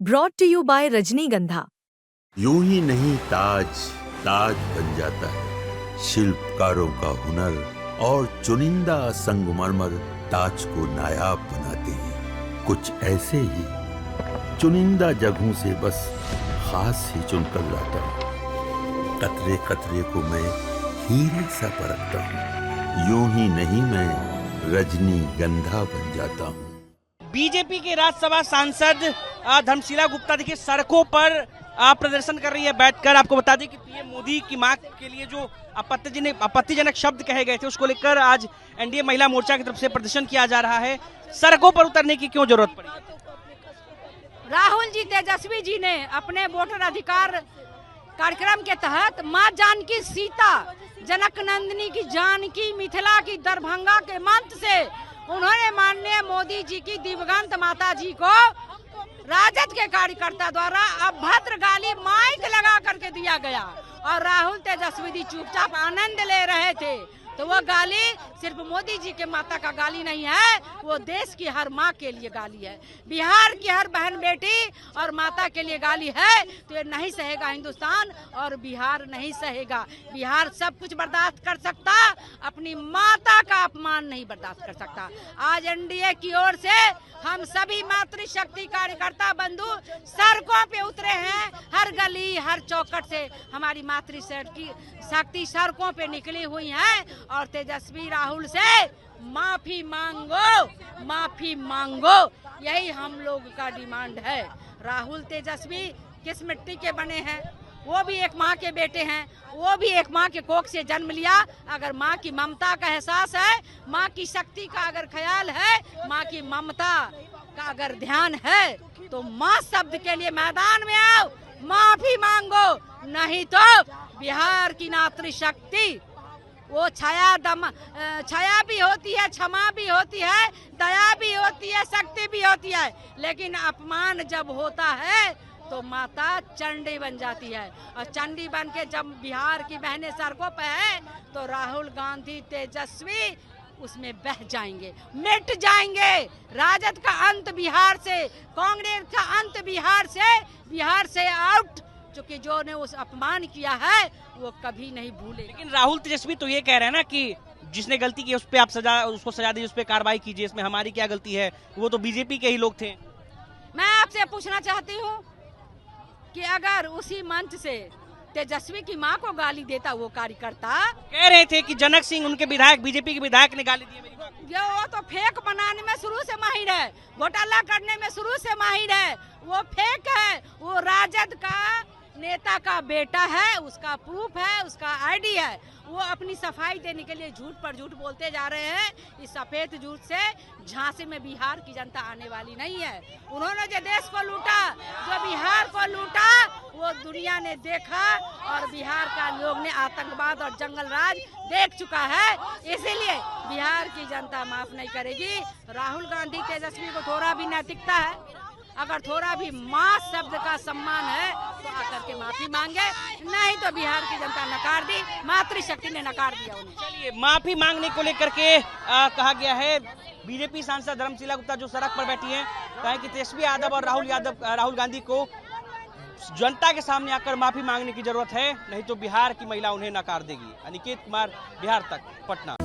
Brought to you by रजनीगंधा। यूं ही नहीं ताज ताज बन जाता है, शिल्पकारों का हुनर और चुनिंदा संगमरमर ताज को नायाब बनाते हैं। कुछ ऐसे ही चुनिंदा जगहों से बस खास ही चुनकर लाता हूँ। कतरे कतरे को मैं हीरे सा परखता हूँ। यूं ही नहीं मैं रजनीगंधा बन जाता हूँ। बीजेपी के राज्यसभा सांसद धर्मशिला गुप्ता देखिए सड़कों पर प्रदर्शन कर रही है बैठकर। आपको बता दें कि पीएम मोदी की मांग के लिए जो आपत्तिजनक शब्द कहे गए थे उसको लेकर आज एनडीए महिला मोर्चा की तरफ से प्रदर्शन किया जा रहा है। सड़कों पर उतरने की क्यों जरूरत पड़ी? राहुल जी तेजस्वी जी ने अपने वोटर अधिकार कार्यक्रम के तहत मां जानकी सीता, जनक नंदिनी की जानकी, मिथिला की दरभंगा के मंत्र से उन्होंने माननीय मोदी जी की दिवंगत माता जी को राजद के कार्यकर्ता द्वारा अभद्र गाली माइक लगा करके दिया गया और राहुल तेजस्वी जी चुपचाप आनंद ले रहे थे। तो वो गाली सिर्फ मोदी जी के माता का गाली नहीं है, वो देश की हर माँ के लिए गाली है, बिहार की हर बहन बेटी और माता के लिए गाली है। तो ये नहीं सहेगा हिंदुस्तान और बिहार नहीं सहेगा। बिहार सब कुछ बर्दाश्त कर सकता, अपनी माता का अपमान नहीं बर्दाश्त कर सकता। आज एनडीए की ओर से हम सभी मातृशक्ति कार्यकर्ता बंधु सड़कों पे उतरे हैं। हर गली हर चौखट से हमारी मातृशक्ति सड़कों पे निकली हुई है और तेजस्वी राहुल से माफी मांगो, माफी मांगो, यही हम लोग का डिमांड है। राहुल तेजस्वी किस मिट्टी के बने हैं? वो भी एक माँ के बेटे हैं, वो भी एक माँ के कोख से जन्म लिया। अगर माँ की ममता का एहसास है, माँ की शक्ति का अगर ख्याल है, माँ की ममता का अगर ध्यान है तो माँ शब्द के लिए मैदान में आओ, माफी मांगो। नहीं तो बिहार की मातृशक्ति वो छाया भी होती है, क्षमा भी होती है, दया भी होती है, शक्ति भी होती है, लेकिन अपमान जब होता है तो माता चंडी बन जाती है। और चंडी बन के जब बिहार की बहनें सड़कों पे है तो राहुल गांधी तेजस्वी उसमें बह जाएंगे, मिट जाएंगे। राजद का अंत बिहार से, कांग्रेस का अंत बिहार से आउट। क्योंकि जो ने उस अपमान किया है वो कभी नहीं भूले। लेकिन राहुल तेजस्वी तो ये कह रहे हैं ना कि जिसने गलती की उस पर आप उसको सजा दीजिए, उस पर कार्रवाई कीजिए, इसमें हमारी क्या गलती है? वो तो बीजेपी के ही लोग थे। मैं आपसे पूछना चाहती हूँ कि अगर उसी मंच से तेजस्वी की मां को गाली देता वो कार्यकर्ता, कह रहे थे कि जनक सिंह उनके विधायक, बीजेपी के विधायक ने गाली दी मेरी मां को। वो तो फेक बनाने में शुरू से माहिर है, घोटाला करने में शुरू से माहिर है, वो फेक है। वो राजद का नेता का बेटा है, उसका प्रूफ है, उसका आईडी है। वो अपनी सफाई देने के लिए झूठ पर झूठ बोलते जा रहे हैं। इस सफेद झूठ से झांसी में बिहार की जनता आने वाली नहीं है। उन्होंने जो देश को लूटा, जो बिहार को लूटा, वो दुनिया ने देखा और बिहार का लोग ने आतंकवाद और जंगल राज देख चुका है। इसीलिए बिहार की जनता माफ नहीं करेगी। राहुल गांधी तेजस्वी को थोड़ा भी नैतिकता है, अगर थोड़ा भी माँ शब्द का सम्मान है तो आकर के माफी मांगे, नहीं तो बिहार की जनता नकार दी, मातृशक्ति ने नकार दिया उन्हें। चलिए, माफी मांगने को लेकर के कहा गया है। बीजेपी सांसद धर्मशिला गुप्ता जो सड़क पर बैठी हैं, कहा कि तेजस्वी यादव और राहुल गांधी को जनता के सामने आकर माफी मांगने की जरूरत है, नहीं तो बिहार की महिला उन्हें नकार देगी। अनिकेत कुमार, बिहार तक, पटना।